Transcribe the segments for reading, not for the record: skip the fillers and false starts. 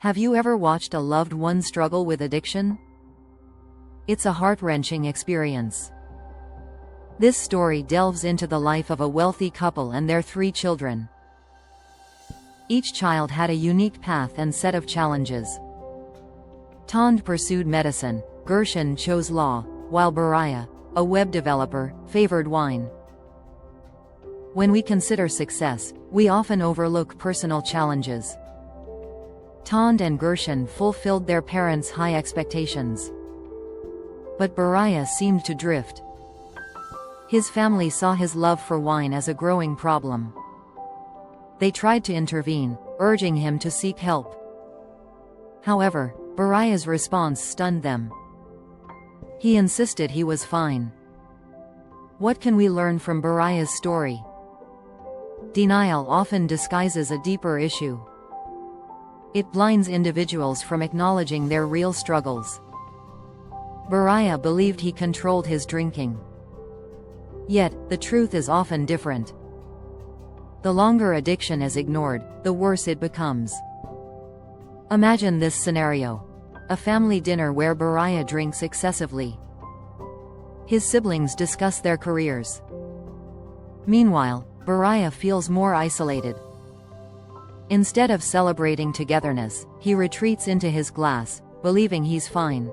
Have you ever watched a loved one struggle with addiction? It's a heart-wrenching experience. This story delves into the life of a wealthy couple and their 3 children. Each child had a unique path and set of challenges. Tonde pursued medicine, Gershon chose law, while Beriah, a web developer, favored wine. When we consider success, we often overlook personal challenges. Tonde and Gershon fulfilled their parents' high expectations. But Beriah seemed to drift. His family saw his love for wine as a growing problem. They tried to intervene, urging him to seek help. However, Beriah's response stunned them. He insisted he was fine. What can we learn from Beriah's story? Denial often disguises a deeper issue. It blinds individuals from acknowledging their real struggles. Beriah believed he controlled his drinking. Yet, the truth is often different. The longer addiction is ignored, the worse it becomes. Imagine this scenario. A family dinner where Beriah drinks excessively. His siblings discuss their careers. Meanwhile, Beriah feels more isolated. Instead of celebrating togetherness, he retreats into his glass, believing he's fine.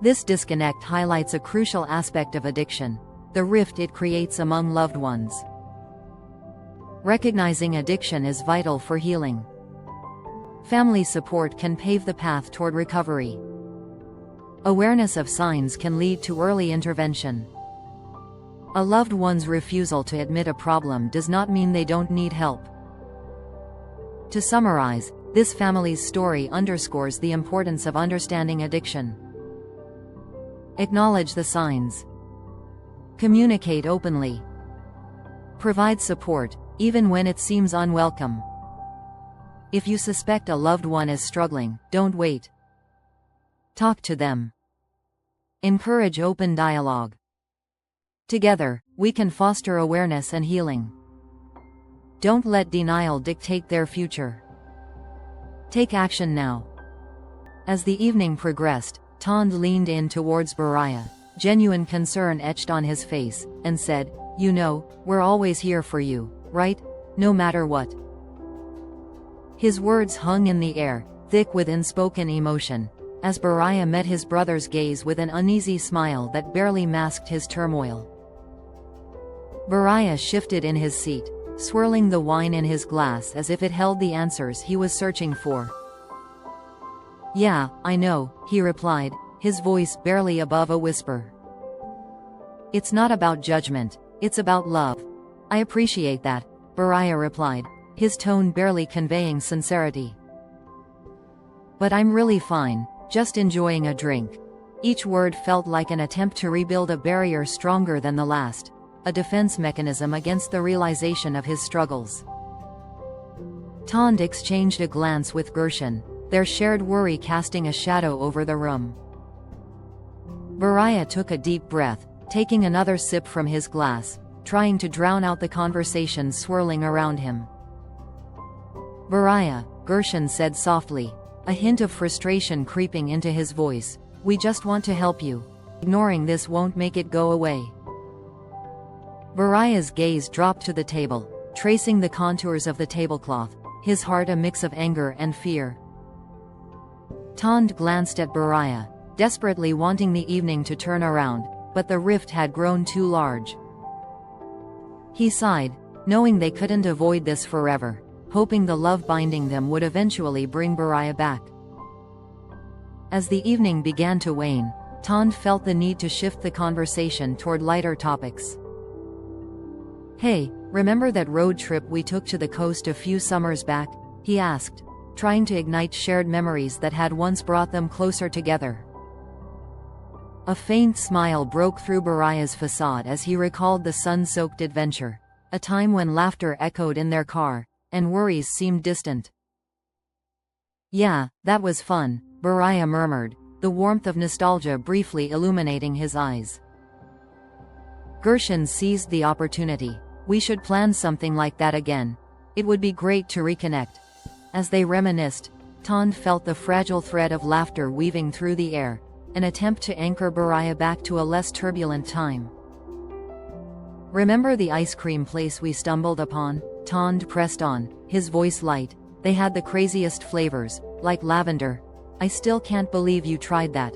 This disconnect highlights a crucial aspect of addiction: the rift it creates among loved ones. Recognizing addiction is vital for healing. Family support can pave the path toward recovery. Awareness of signs can lead to early intervention. A loved one's refusal to admit a problem does not mean they don't need help. To summarize, this family's story underscores the importance of understanding addiction. Acknowledge the signs. Communicate openly. Provide support, even when it seems unwelcome. If you suspect a loved one is struggling, don't wait. Talk to them. Encourage open dialogue. Together, we can foster awareness and healing. Don't let denial dictate their future. Take action now. As the evening progressed, Tonde leaned in towards Beriah, genuine concern etched on his face, and said, "You know, we're always here for you, right? No matter what." His words hung in the air, thick with unspoken emotion, as Beriah met his brother's gaze with an uneasy smile that barely masked his turmoil. Beriah shifted in his seat, swirling the wine in his glass as if it held the answers he was searching for. "Yeah, I know," he replied, his voice barely above a whisper. "It's not about judgment, it's about love." "I appreciate that," Beriah replied, his tone barely conveying sincerity. "But I'm really fine, just enjoying a drink." Each word felt like an attempt to rebuild a barrier stronger than the last, a defense mechanism against the realization of his struggles. Tonde exchanged a glance with Gershon, their shared worry casting a shadow over the room. Beriah took a deep breath, taking another sip from his glass, trying to drown out the conversation swirling around him. "Beriah," Gershon said softly, a hint of frustration creeping into his voice, "we just want to help you. Ignoring this won't make it go away." Beriah's gaze dropped to the table, tracing the contours of the tablecloth, his heart a mix of anger and fear. Tonde glanced at Beriah, desperately wanting the evening to turn around, but the rift had grown too large. He sighed, knowing they couldn't avoid this forever, hoping the love binding them would eventually bring Beriah back. As the evening began to wane, Tonde felt the need to shift the conversation toward lighter topics. "Hey, remember that road trip we took to the coast a few summers back?" he asked, trying to ignite shared memories that had once brought them closer together. A faint smile broke through Beriah's facade as he recalled the sun-soaked adventure, a time when laughter echoed in their car, and worries seemed distant. "Yeah, that was fun," Beriah murmured, the warmth of nostalgia briefly illuminating his eyes. Gershon seized the opportunity. "We should plan something like that again. It would be great to reconnect." As they reminisced, Tonde felt the fragile thread of laughter weaving through the air, an attempt to anchor Beriah back to a less turbulent time. "Remember the ice cream place we stumbled upon?" Tonde pressed on, his voice light. "They had the craziest flavors, like lavender. I still can't believe you tried that."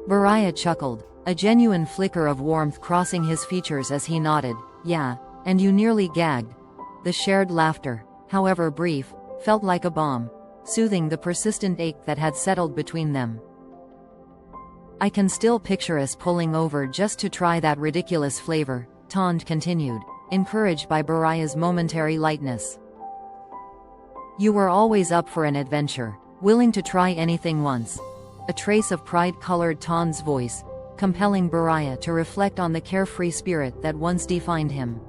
Beriah chuckled, a genuine flicker of warmth crossing his features as he nodded. "Yeah, and you nearly gagged." The shared laughter, however brief, felt like a balm, soothing the persistent ache that had settled between them. "I can still picture us pulling over just to try that ridiculous flavor," Tonde continued, encouraged by Beriah's momentary lightness. "You were always up for an adventure, willing to try anything once." A trace of pride colored Tonde's voice, compelling Beriah to reflect on the carefree spirit that once defined him.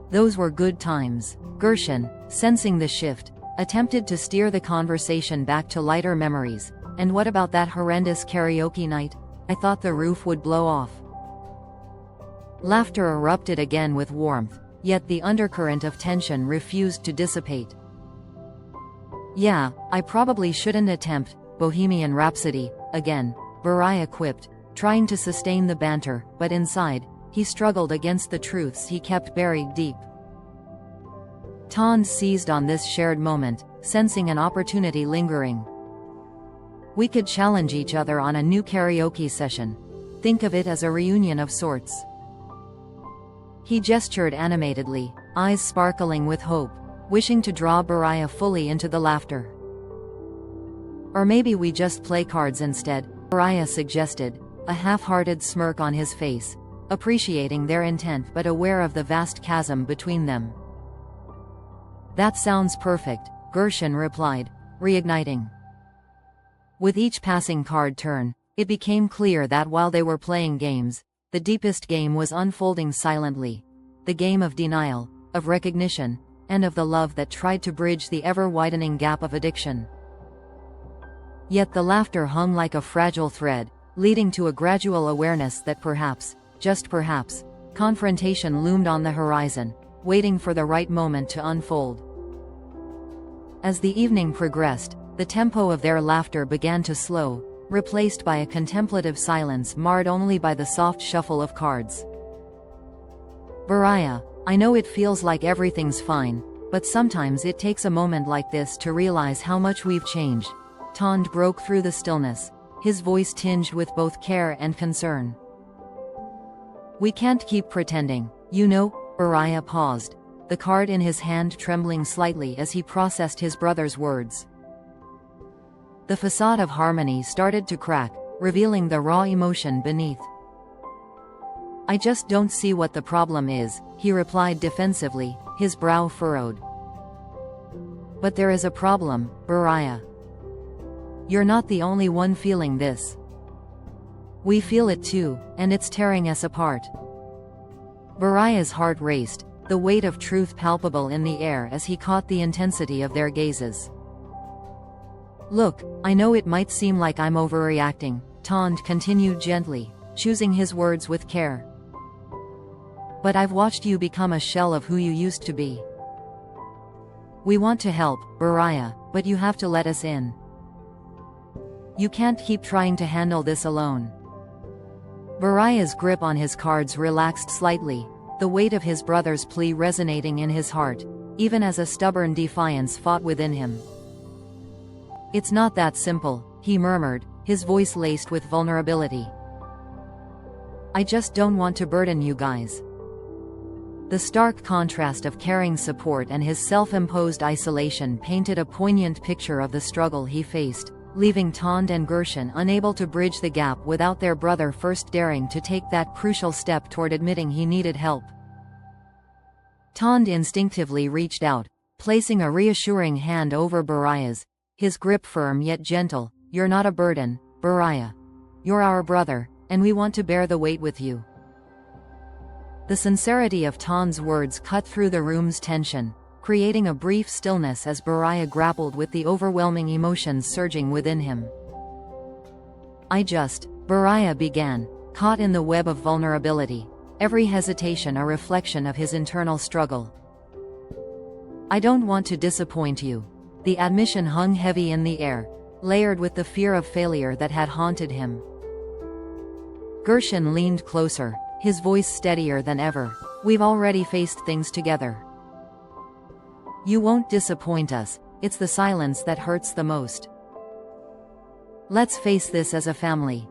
"Those were good times." Gershon, sensing the shift, attempted to steer the conversation back to lighter memories. "And what about that horrendous karaoke night? I thought the roof would blow off." Laughter erupted again with warmth, yet the undercurrent of tension refused to dissipate. "Yeah, I probably shouldn't attempt Bohemian Rhapsody again," Beriah quipped, trying to sustain the banter, but inside, he struggled against the truths he kept buried deep. Tonde seized on this shared moment, sensing an opportunity lingering. "We could challenge each other on a new karaoke session. Think of it as a reunion of sorts." He gestured animatedly, eyes sparkling with hope, wishing to draw Beriah fully into the laughter. "Or maybe we just play cards instead," Beriah suggested, a half-hearted smirk on his face, appreciating their intent but aware of the vast chasm between them. "That sounds perfect," Gershon replied, reigniting. With each passing card turn, it became clear that while they were playing games, the deepest game was unfolding silently. The game of denial, of recognition, and of the love that tried to bridge the ever-widening gap of addiction. Yet the laughter hung like a fragile thread, leading to a gradual awareness that perhaps, just perhaps, confrontation loomed on the horizon, waiting for the right moment to unfold. As the evening progressed, the tempo of their laughter began to slow, replaced by a contemplative silence marred only by the soft shuffle of cards. "Beriah, I know it feels like everything's fine, but sometimes it takes a moment like this to realize how much we've changed." Tonde broke through the stillness, his voice tinged with both care and concern. "We can't keep pretending, you know." Beriah paused, the card in his hand trembling slightly as he processed his brother's words. The facade of harmony started to crack, revealing the raw emotion beneath. "I just don't see what the problem is," he replied defensively, his brow furrowed. "But there is a problem, Beriah. You're not the only one feeling this. We feel it too, and it's tearing us apart." Beriah's heart raced, the weight of truth palpable in the air as he caught the intensity of their gazes. "Look, I know it might seem like I'm overreacting," Tonde continued gently, choosing his words with care. "But I've watched you become a shell of who you used to be. We want to help, Beriah, but you have to let us in. You can't keep trying to handle this alone." Beriah's grip on his cards relaxed slightly, the weight of his brother's plea resonating in his heart, even as a stubborn defiance fought within him. "It's not that simple," he murmured, his voice laced with vulnerability. "I just don't want to burden you guys." The stark contrast of caring support and his self-imposed isolation painted a poignant picture of the struggle he faced, leaving Tonde and Gershon unable to bridge the gap without their brother first daring to take that crucial step toward admitting he needed help. Tonde instinctively reached out, placing a reassuring hand over Beriah's, his grip firm yet gentle. "You're not a burden, Beriah. You're our brother, and we want to bear the weight with you." The sincerity of Tonde's words cut through the room's tension, creating a brief stillness as Beriah grappled with the overwhelming emotions surging within him. Beriah began, caught in the web of vulnerability, every hesitation a reflection of his internal struggle. "I don't want to disappoint you. The admission hung heavy in the air, layered with the fear of failure that had haunted him. Gershon leaned closer, his voice steadier than ever. We've already faced things together. You won't disappoint us. It's the silence that hurts the most. Let's face this as a family.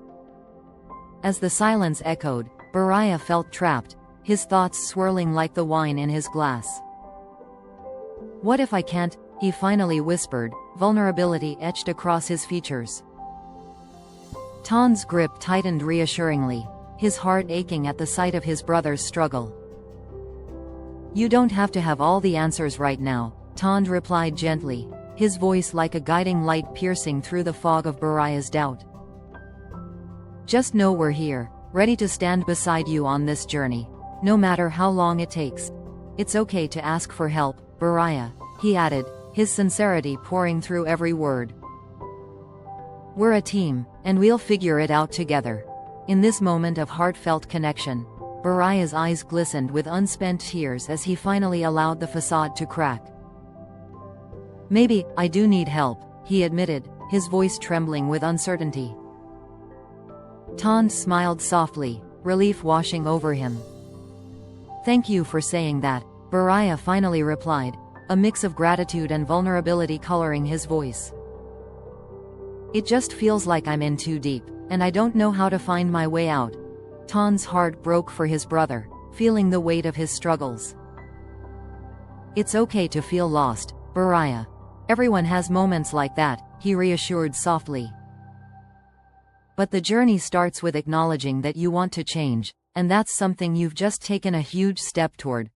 As the silence echoed, Beriah felt trapped, his thoughts swirling like the wine in his glass. What if I can't? He finally whispered, vulnerability etched across his features. Tonde's grip tightened reassuringly, his heart aching at the sight of his brother's struggle. You don't have to have all the answers right now, Tonde replied gently, his voice like a guiding light piercing through the fog of Beriah's doubt. Just know we're here, ready to stand beside you on this journey, no matter how long it takes. It's okay to ask for help, Beriah, he added, his sincerity pouring through every word. We're a team, and we'll figure it out together. In this moment of heartfelt connection, Beriah's eyes glistened with unspent tears as he finally allowed the facade to crack. Maybe I do need help, he admitted, his voice trembling with uncertainty. Tonde smiled softly, relief washing over him. Thank you for saying that, Beriah finally replied, a mix of gratitude and vulnerability coloring his voice. It just feels like I'm in too deep, and I don't know how to find my way out. Tonde's heart broke for his brother, feeling the weight of his struggles. It's okay to feel lost, Beriah. Everyone has moments like that, he reassured softly. But the journey starts with acknowledging that you want to change, and that's something you've just taken a huge step toward.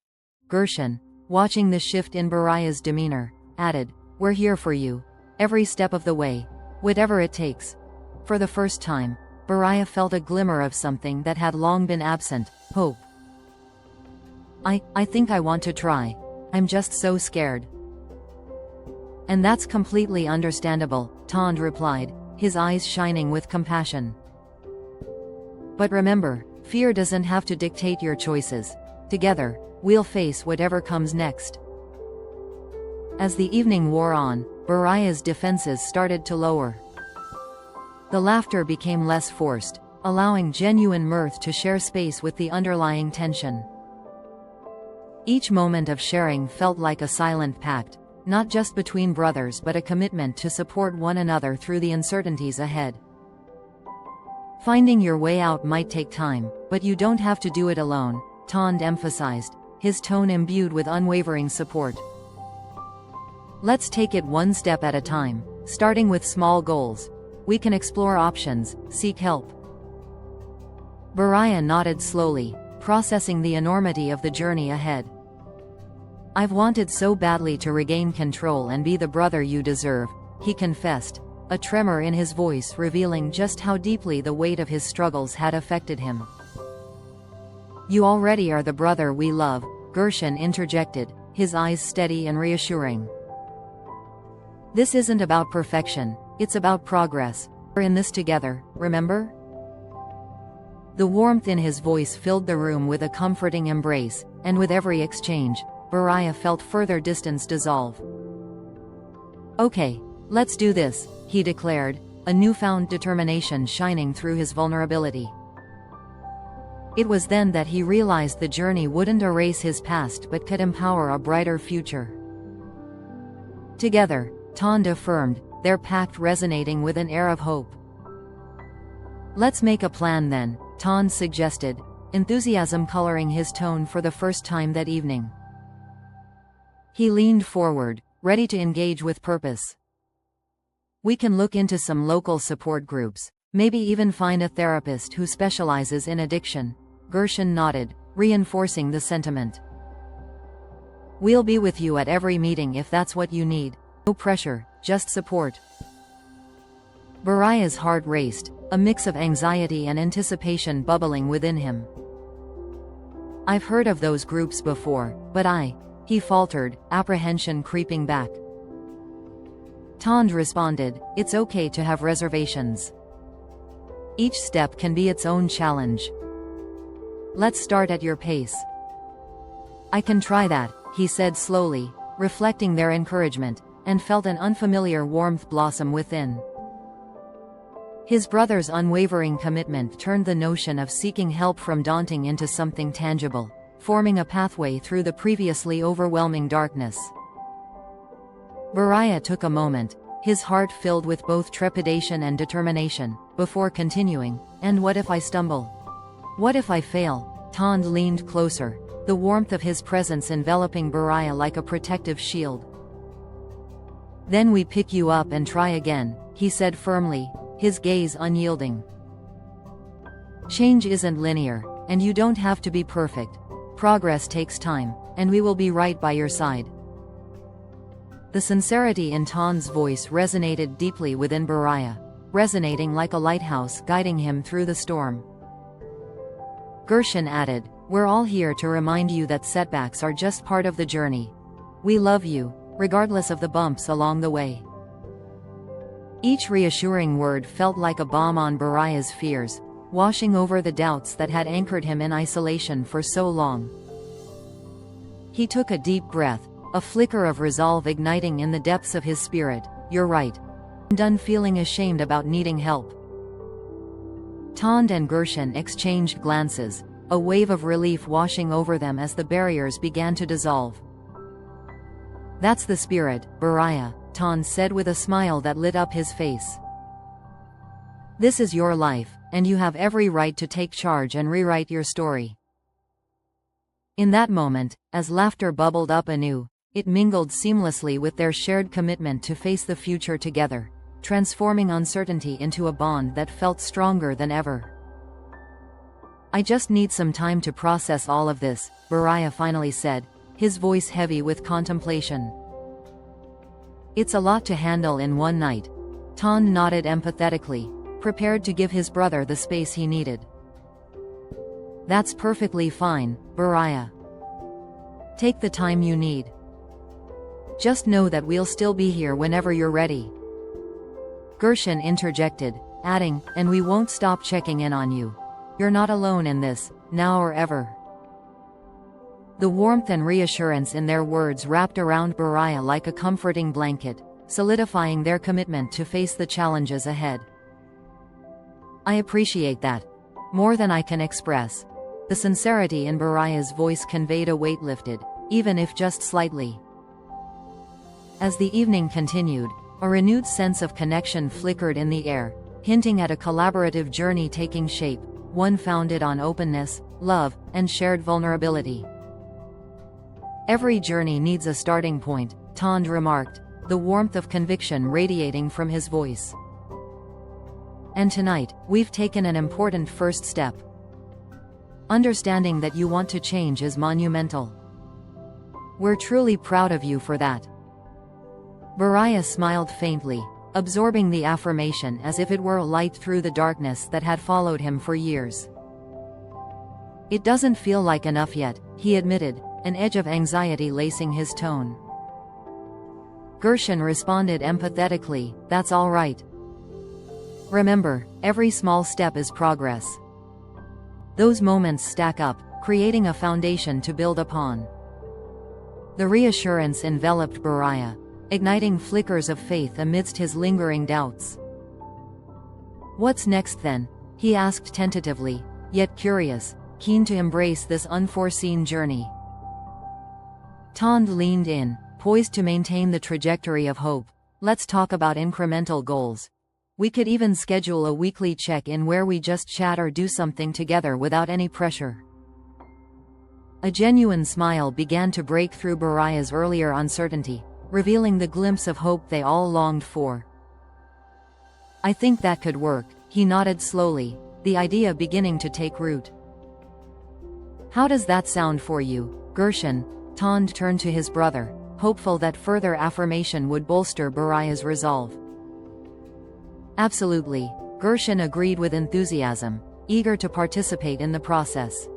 Gershon, watching the shift in Beriah's demeanor, added, we're here for you, every step of the way, whatever it takes. For the first time, Beriah felt a glimmer of something that had long been absent, hope. I think I want to try. I'm just so scared. And that's completely understandable, Tonde replied, his eyes shining with compassion. But remember, fear doesn't have to dictate your choices. Together, we'll face whatever comes next. As the evening wore on, Beriah's defenses started to lower. The laughter became less forced, allowing genuine mirth to share space with the underlying tension. Each moment of sharing felt like a silent pact, not just between brothers but a commitment to support one another through the uncertainties ahead. Finding your way out might take time, but you don't have to do it alone, Tonde emphasized, his tone imbued with unwavering support. Let's take it one step at a time, starting with small goals. We can explore options, seek help. Beriah nodded slowly, processing the enormity of the journey ahead. I've wanted so badly to regain control and be the brother you deserve, he confessed, a tremor in his voice revealing just how deeply the weight of his struggles had affected him. You already are the brother we love, Gershon interjected, his eyes steady and reassuring. This isn't about perfection, it's about progress. We're in this together, remember? The warmth in his voice filled the room with a comforting embrace, and with every exchange, Beriah felt further distance dissolve. Okay, let's do this, he declared, a newfound determination shining through his vulnerability. It was then that he realized the journey wouldn't erase his past but could empower a brighter future. Together, Tonde affirmed, their pact resonating with an air of hope. Let's make a plan then, Tonde suggested, enthusiasm coloring his tone for the first time that evening. He leaned forward, ready to engage with purpose. We can look into some local support groups, maybe even find a therapist who specializes in addiction. Gershon nodded, reinforcing the sentiment. We'll be with you at every meeting if that's what you need. No pressure, just support. Beriah's heart raced, a mix of anxiety and anticipation bubbling within him. I've heard of those groups before, but he faltered, apprehension creeping back. Tonde responded, it's okay to have reservations. Each step can be its own challenge. Let's start at your pace. I can try that, he said slowly, reflecting their encouragement, and felt an unfamiliar warmth blossom within. His brother's unwavering commitment turned the notion of seeking help from daunting into something tangible, forming a pathway through the previously overwhelming darkness. Beriah took a moment, his heart filled with both trepidation and determination, before continuing, "And what if I stumble? What if I fail?" Tonde leaned closer, the warmth of his presence enveloping Beriah like a protective shield. "Then we pick you up and try again," he said firmly, his gaze unyielding. "Change isn't linear, and you don't have to be perfect. Progress takes time, and we will be right by your side." The sincerity in Tonde's voice resonated deeply within Beriah, resonating like a lighthouse guiding him through the storm. Gershon added, "We're all here to remind you that setbacks are just part of the journey. We love you, regardless of the bumps along the way." Each reassuring word felt like a balm on Beriah's fears, washing over the doubts that had anchored him in isolation for so long. He took a deep breath, a flicker of resolve igniting in the depths of his spirit. "You're right. I'm done feeling ashamed about needing help." Tonde and Gershon exchanged glances, a wave of relief washing over them as the barriers began to dissolve. "That's the spirit, Beriah," Tonde said with a smile that lit up his face. "This is your life, and you have every right to take charge and rewrite your story." In that moment, as laughter bubbled up anew, it mingled seamlessly with their shared commitment to face the future together, transforming uncertainty into a bond that felt stronger than ever. "I just need some time to process all of this," Beriah finally said, his voice heavy with contemplation. "It's a lot to handle in one night." Tonde nodded empathetically, prepared to give his brother the space he needed. "That's perfectly fine, Beriah. Take the time you need. Just know that we'll still be here whenever you're ready." Gershon interjected, adding, "And we won't stop checking in on you. You're not alone in this, now or ever." The warmth and reassurance in their words wrapped around Beriah like a comforting blanket, solidifying their commitment to face the challenges ahead. "I appreciate that. More than I can express." The sincerity in Beriah's voice conveyed a weight lifted, even if just slightly. As the evening continued, a renewed sense of connection flickered in the air, hinting at a collaborative journey taking shape, one founded on openness, love, and shared vulnerability. "Every journey needs a starting point," Tonde remarked, the warmth of conviction radiating from his voice. "And tonight, we've taken an important first step. Understanding that you want to change is monumental. We're truly proud of you for that." Beriah smiled faintly, absorbing the affirmation as if it were a light through the darkness that had followed him for years. "It doesn't feel like enough yet," he admitted, an edge of anxiety lacing his tone. Gershon responded empathetically, "That's all right. Remember, every small step is progress." Those moments stack up, creating a foundation to build upon. The reassurance enveloped Beriah, igniting flickers of faith amidst his lingering doubts. "What's next then?" he asked tentatively, yet curious, keen to embrace this unforeseen journey. Tonde leaned in, poised to maintain the trajectory of hope. "Let's talk about incremental goals. We could even schedule a weekly check-in where we just chat or do something together without any pressure." A genuine smile began to break through Beriah's earlier uncertainty, revealing the glimpse of hope they all longed for. "I think that could work," he nodded slowly, the idea beginning to take root. "How does that sound for you, Gershon?" Tonde turned to his brother, hopeful that further affirmation would bolster Beriah's resolve. "Absolutely," Gershon agreed with enthusiasm, eager to participate in the process.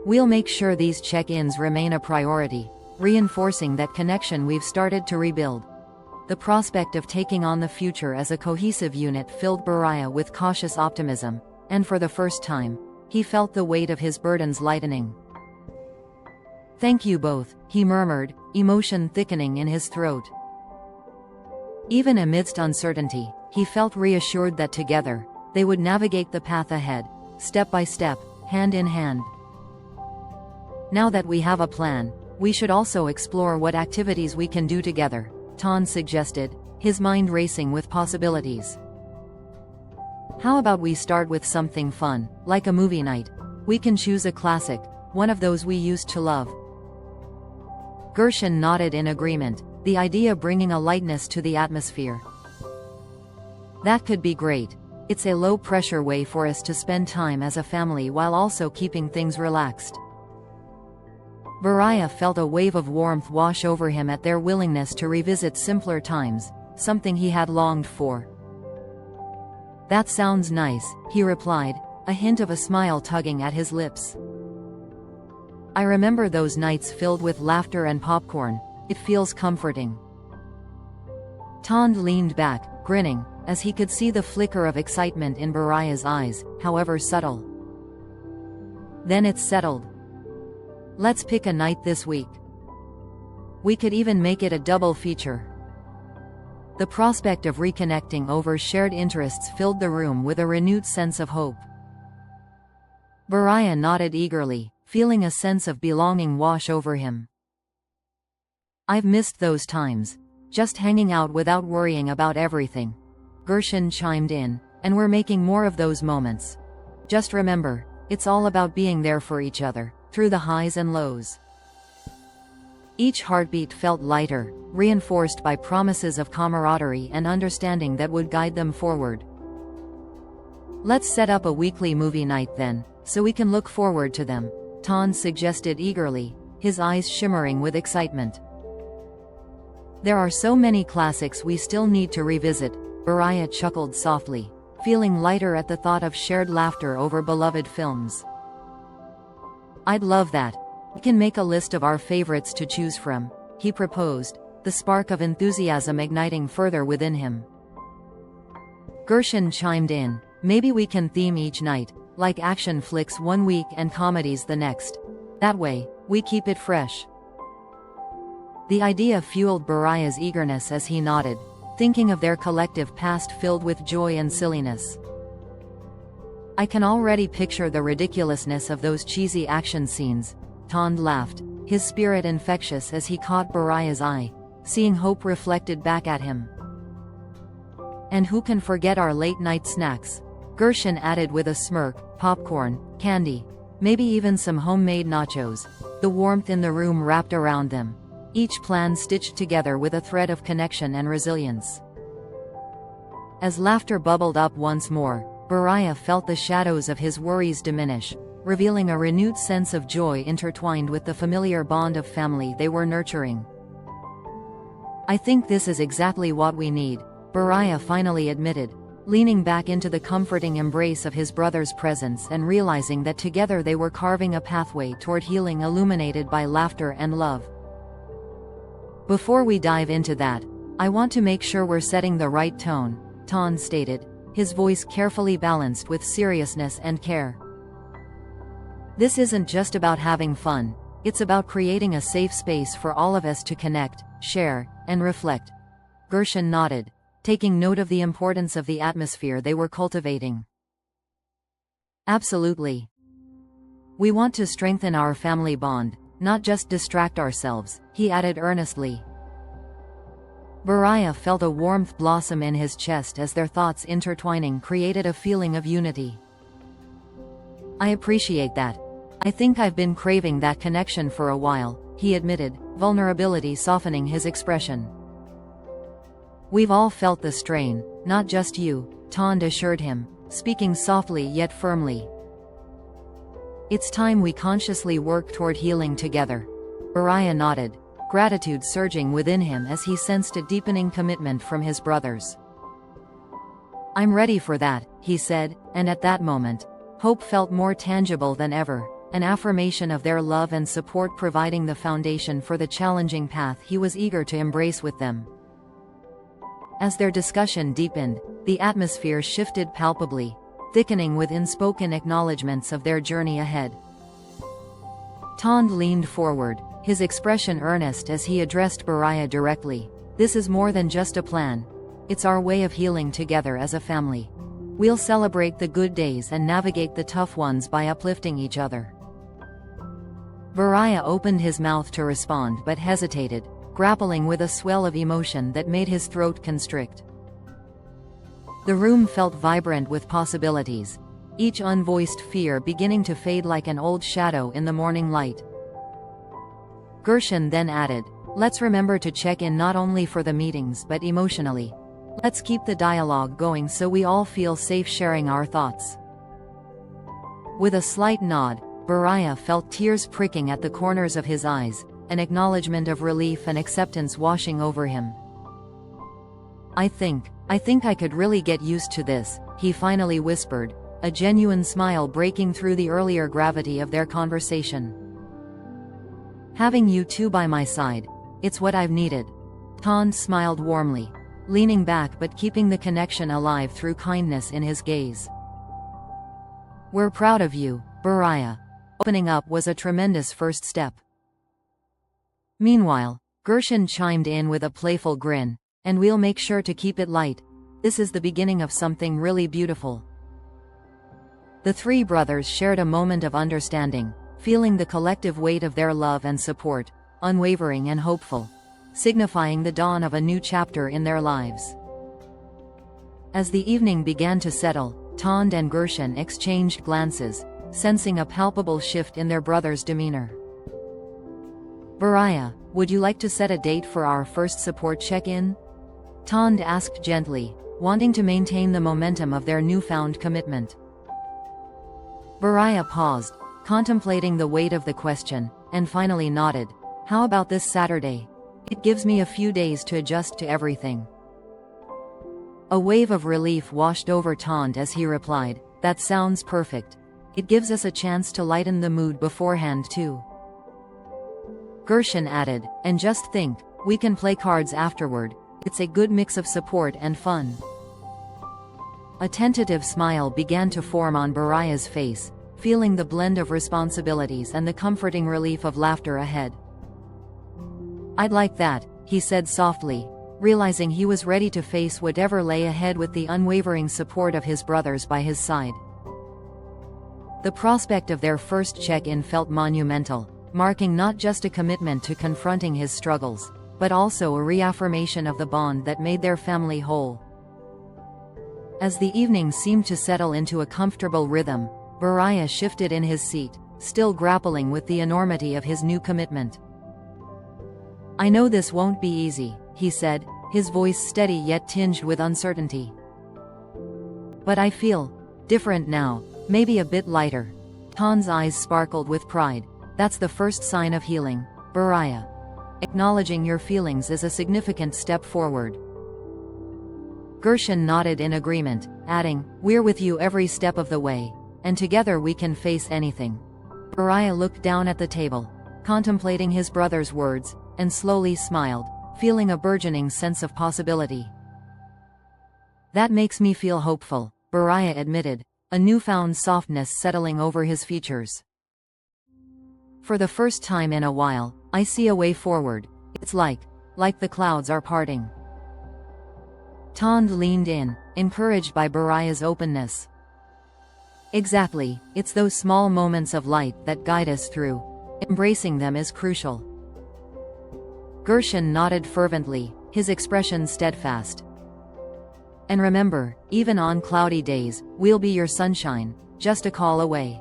"We'll make sure these check-ins remain a priority, reinforcing that connection we've started to rebuild." The prospect of taking on the future as a cohesive unit filled Beriah with cautious optimism, and for the first time, he felt the weight of his burdens lightening. "Thank you both," he murmured, emotion thickening in his throat. Even amidst uncertainty, he felt reassured that together, they would navigate the path ahead, step by step, hand in hand. "Now that we have a plan, we should also explore what activities we can do together," Tonde suggested, his mind racing with possibilities. "How about we start with something fun, like a movie night? We can choose a classic, one of those we used to love." Gershon nodded in agreement, the idea bringing a lightness to the atmosphere. "That could be great. It's a low-pressure way for us to spend time as a family while also keeping things relaxed." Beriah felt a wave of warmth wash over him at their willingness to revisit simpler times, something he had longed for. "That sounds nice," he replied, a hint of a smile tugging at his lips. "I remember those nights filled with laughter and popcorn. It feels comforting." Tonde leaned back, grinning, as he could see the flicker of excitement in Beriah's eyes, however subtle. "Then it's settled. Let's pick a night this week. We could even make it a double feature." The prospect of reconnecting over shared interests filled the room with a renewed sense of hope. Beriah nodded eagerly, feeling a sense of belonging wash over him. "I've missed those times. Just hanging out without worrying about everything," Gershon chimed in, "and we're making more of those moments. Just remember, it's all about being there for each other, through the highs and lows." Each heartbeat felt lighter, reinforced by promises of camaraderie and understanding that would guide them forward. "Let's set up a weekly movie night then, so we can look forward to them," Tonde suggested eagerly, his eyes shimmering with excitement. "There are so many classics we still need to revisit," Beriah chuckled softly, feeling lighter at the thought of shared laughter over beloved films. "I'd love that. We can make a list of our favorites to choose from," he proposed, the spark of enthusiasm igniting further within him. Gershon chimed in, "Maybe we can theme each night, like action flicks one week and comedies the next. That way, we keep it fresh." The idea fueled Beriah's eagerness as he nodded, thinking of their collective past filled with joy and silliness. "I can already picture the ridiculousness of those cheesy action scenes," Tonde laughed, his spirit infectious as he caught Beriah's eye, seeing hope reflected back at him. "And who can forget our late-night snacks?" Gershon added with a smirk, "Popcorn, candy, maybe even some homemade nachos," the warmth in the room wrapped around them, each plan stitched together with a thread of connection and resilience. As laughter bubbled up once more, Beriah felt the shadows of his worries diminish, revealing a renewed sense of joy intertwined with the familiar bond of family they were nurturing. "I think this is exactly what we need," Beriah finally admitted, leaning back into the comforting embrace of his brother's presence and realizing that together they were carving a pathway toward healing illuminated by laughter and love. "Before we dive into that, I want to make sure we're setting the right tone," Tonde stated, his voice carefully balanced with seriousness and care. "This isn't just about having fun, it's about creating a safe space for all of us to connect, share, and reflect." Gershon nodded, taking note of the importance of the atmosphere they were cultivating. "Absolutely. We want to strengthen our family bond, not just distract ourselves," he added earnestly. Beriah felt a warmth blossom in his chest as their thoughts intertwining created a feeling of unity. "I appreciate that. I think I've been craving that connection for a while," he admitted, vulnerability softening his expression. "We've all felt the strain, not just you," Tonde assured him, speaking softly yet firmly. "It's time we consciously work toward healing together." Beriah nodded, gratitude surging within him as he sensed a deepening commitment from his brothers. "I'm ready for that," he said, and at that moment, hope felt more tangible than ever, an affirmation of their love and support providing the foundation for the challenging path he was eager to embrace with them. As their discussion deepened, the atmosphere shifted palpably, thickening with unspoken acknowledgments of their journey ahead. Tonde leaned forward, his expression earnest as he addressed Beriah directly. "This is more than just a plan. It's our way of healing together as a family. We'll celebrate the good days and navigate the tough ones by uplifting each other." Beriah opened his mouth to respond but hesitated, grappling with a swell of emotion that made his throat constrict. The room felt vibrant with possibilities, each unvoiced fear beginning to fade like an old shadow in the morning light. Gershon then added, "Let's remember to check in not only for the meetings but emotionally. Let's keep the dialogue going so we all feel safe sharing our thoughts." With a slight nod, Beriah felt tears pricking at the corners of his eyes, an acknowledgement of relief and acceptance washing over him. I think I could really get used to this," he finally whispered, a genuine smile breaking through the earlier gravity of their conversation. "Having you two by my side, it's what I've needed." Tonde smiled warmly, leaning back but keeping the connection alive through kindness in his gaze. "We're proud of you, Beriah." Opening up was a tremendous first step. Meanwhile, Gershon chimed in with a playful grin, "And we'll make sure to keep it light. This is the beginning of something really beautiful." The three brothers shared a moment of understanding, feeling the collective weight of their love and support, unwavering and hopeful, signifying the dawn of a new chapter in their lives. As the evening began to settle, Tonde and Gershon exchanged glances, sensing a palpable shift in their brother's demeanor. "Beriah, would you like to set a date for our first support check-in?" Tonde asked gently, wanting to maintain the momentum of their newfound commitment. Beriah paused, contemplating the weight of the question, and finally nodded. "How about this Saturday? It gives me a few days to adjust to everything." A wave of relief washed over Tonde as he replied, "That sounds perfect. It gives us a chance to lighten the mood beforehand too." Gershon added, "And just think, we can play cards afterward. It's a good mix of support and fun." A tentative smile began to form on Beriah's face, feeling the blend of responsibilities and the comforting relief of laughter ahead. "I'd like that," he said softly, realizing he was ready to face whatever lay ahead with the unwavering support of his brothers by his side. The prospect of their first check-in felt monumental, marking not just a commitment to confronting his struggles, but also a reaffirmation of the bond that made their family whole. As the evening seemed to settle into a comfortable rhythm, Beriah shifted in his seat, still grappling with the enormity of his new commitment. "I know this won't be easy," he said, his voice steady yet tinged with uncertainty. "But I feel different now, maybe a bit lighter." Tonde's eyes sparkled with pride. "That's the first sign of healing, Beriah. Acknowledging your feelings is a significant step forward." Gershon nodded in agreement, adding, "We're with you every step of the way, and together we can face anything." Beriah looked down at the table, contemplating his brother's words, and slowly smiled, feeling a burgeoning sense of possibility. "That makes me feel hopeful," Beriah admitted, a newfound softness settling over his features. "For the first time in a while, I see a way forward. It's like the clouds are parting." Tonde leaned in, encouraged by Beriah's openness. "Exactly, it's those small moments of light that guide us through. Embracing them is crucial." Gershon nodded fervently, his expression steadfast. "And remember, even on cloudy days, we'll be your sunshine, just a call away."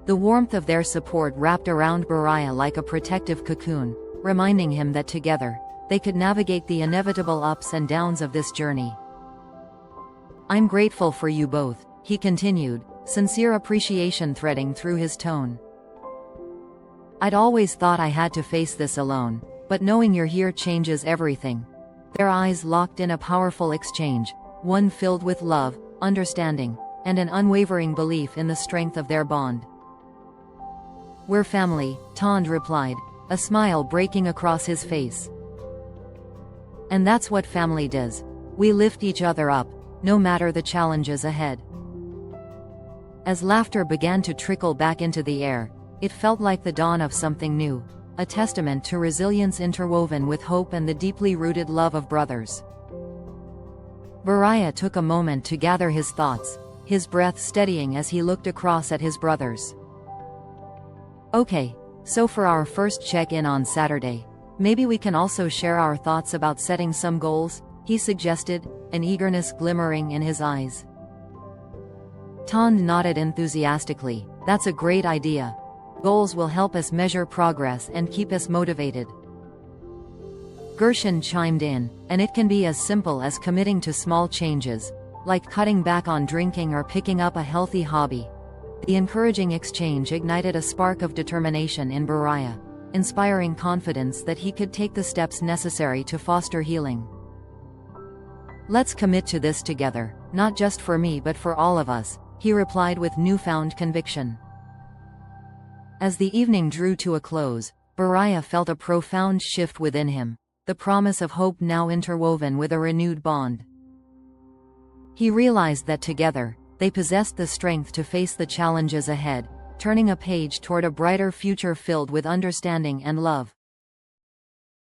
The warmth of their support wrapped around Beriah like a protective cocoon, reminding him that together, they could navigate the inevitable ups and downs of this journey. "I'm grateful for you both," he continued, sincere appreciation threading through his tone. "I'd always thought I had to face this alone, but knowing you're here changes everything." Their eyes locked in a powerful exchange, one filled with love, understanding, and an unwavering belief in the strength of their bond. "We're family," Tonde replied, a smile breaking across his face. "And that's what family does. We lift each other up, no matter the challenges ahead." As laughter began to trickle back into the air, It felt like the dawn of something new, a testament to resilience interwoven with hope and the deeply rooted love of brothers. Beriah took a moment to gather his thoughts, his breath steadying as he looked across at his brothers. "Okay, so for our first check-in on Saturday, maybe we can also share our thoughts about setting some goals," he suggested, an eagerness glimmering in his eyes. Tonde nodded enthusiastically. "That's a great idea. Goals will help us measure progress and keep us motivated." Gershon chimed in, "And it can be as simple as committing to small changes, like cutting back on drinking or picking up a healthy hobby." The encouraging exchange ignited a spark of determination in Beriah, inspiring confidence that he could take the steps necessary to foster healing. "Let's commit to this together, not just for me but for all of us," he replied with newfound conviction. As the evening drew to a close, Beriah felt a profound shift within him, the promise of hope now interwoven with a renewed bond. He realized that together, they possessed the strength to face the challenges ahead, turning a page toward a brighter future filled with understanding and love.